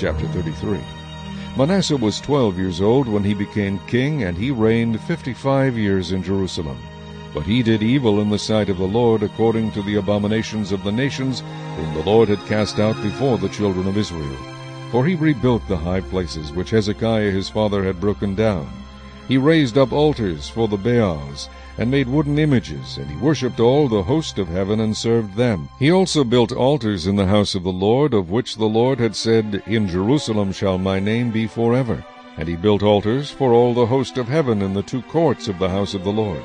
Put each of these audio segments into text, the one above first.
Chapter 33. Manasseh was 12 years old when he became king, and he reigned 55 years in Jerusalem. But he did evil in the sight of the Lord, according to the abominations of the nations whom the Lord had cast out before the children of Israel. For he rebuilt the high places which Hezekiah his father had broken down. He raised up altars for the Baals, and made wooden images, and he worshipped all the host of heaven, and served them. He also built altars in the house of the Lord, of which the Lord had said, In Jerusalem shall my name be forever. And he built altars for all the host of heaven in the 2 courts of the house of the Lord.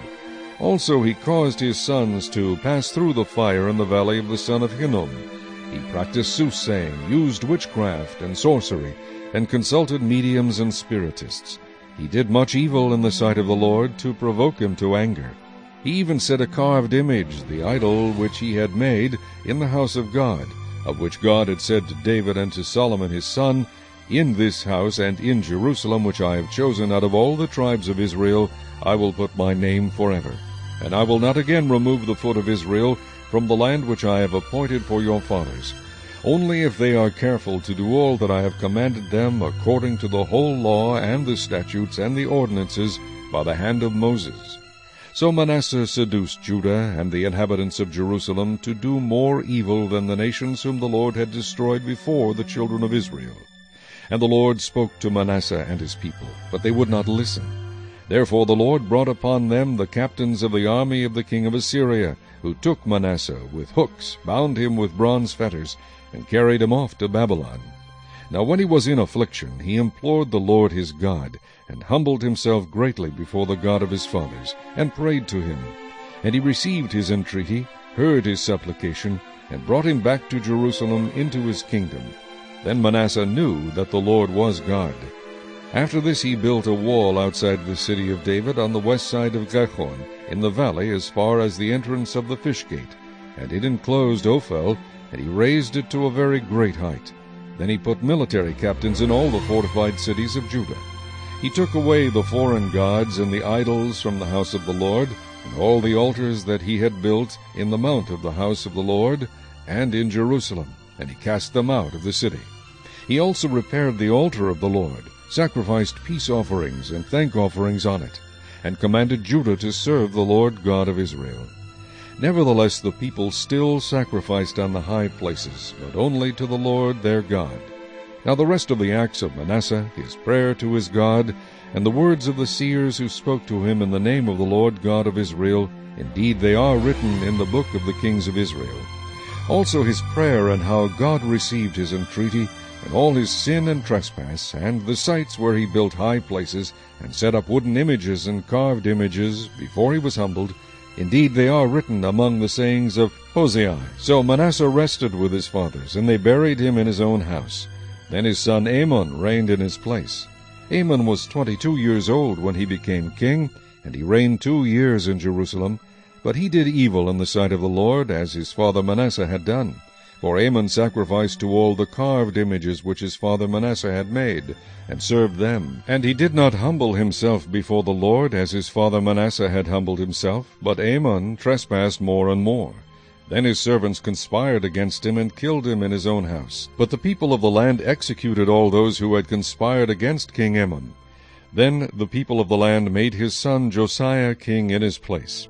Also he caused his sons to pass through the fire in the valley of the son of Hinnom. He practiced soothsaying, used witchcraft and sorcery, and consulted mediums and spiritists. He did much evil in the sight of the Lord, to provoke him to anger. He even set a carved image, the idol which he had made, in the house of God, of which God had said to David and to Solomon his son, In this house and in Jerusalem, which I have chosen out of all the tribes of Israel, I will put my name forever. And I will not again remove the foot of Israel from the land which I have appointed for your fathers, only if they are careful to do all that I have commanded them, according to the whole law and the statutes and the ordinances by the hand of Moses. So Manasseh seduced Judah and the inhabitants of Jerusalem to do more evil than the nations whom the Lord had destroyed before the children of Israel. And the Lord spoke to Manasseh and his people, but they would not listen. Therefore the Lord brought upon them the captains of the army of the king of Assyria, who took Manasseh with hooks, bound him with bronze fetters, and carried him off to Babylon. Now when he was in affliction, he implored the Lord his God, and humbled himself greatly before the God of his fathers, and prayed to him. And he received his entreaty, heard his supplication, and brought him back to Jerusalem into his kingdom. Then Manasseh knew that the Lord was God. After this he built a wall outside the city of David on the west side of Gihon, in the valley as far as the entrance of the fish gate. And it enclosed Ophel, and he raised it to a very great height. Then he put military captains in all the fortified cities of Judah. He took away the foreign gods and the idols from the house of the Lord, and all the altars that he had built in the mount of the house of the Lord, and in Jerusalem, and he cast them out of the city. He also repaired the altar of the Lord, sacrificed peace offerings and thank offerings on it, and commanded Judah to serve the Lord God of Israel. Nevertheless the people still sacrificed on the high places, but only to the Lord their God. Now the rest of the acts of Manasseh, his prayer to his God, and the words of the seers who spoke to him in the name of the Lord God of Israel, indeed they are written in the book of the kings of Israel. Also his prayer, and how God received his entreaty, and all his sin and trespass, and the sites where he built high places, and set up wooden images and carved images, before he was humbled, indeed they are written among the sayings of Hosea. So Manasseh rested with his fathers, and they buried him in his own house. Then his son Amon reigned in his place. Amon was 22 years old when he became king, and he reigned 2 years in Jerusalem. But he did evil in the sight of the Lord, as his father Manasseh had done. For Amon sacrificed to all the carved images which his father Manasseh had made, and served them. And he did not humble himself before the Lord, as his father Manasseh had humbled himself, but Amon trespassed more and more. Then his servants conspired against him, and killed him in his own house. But the people of the land executed all those who had conspired against King Amon. Then the people of the land made his son Josiah king in his place.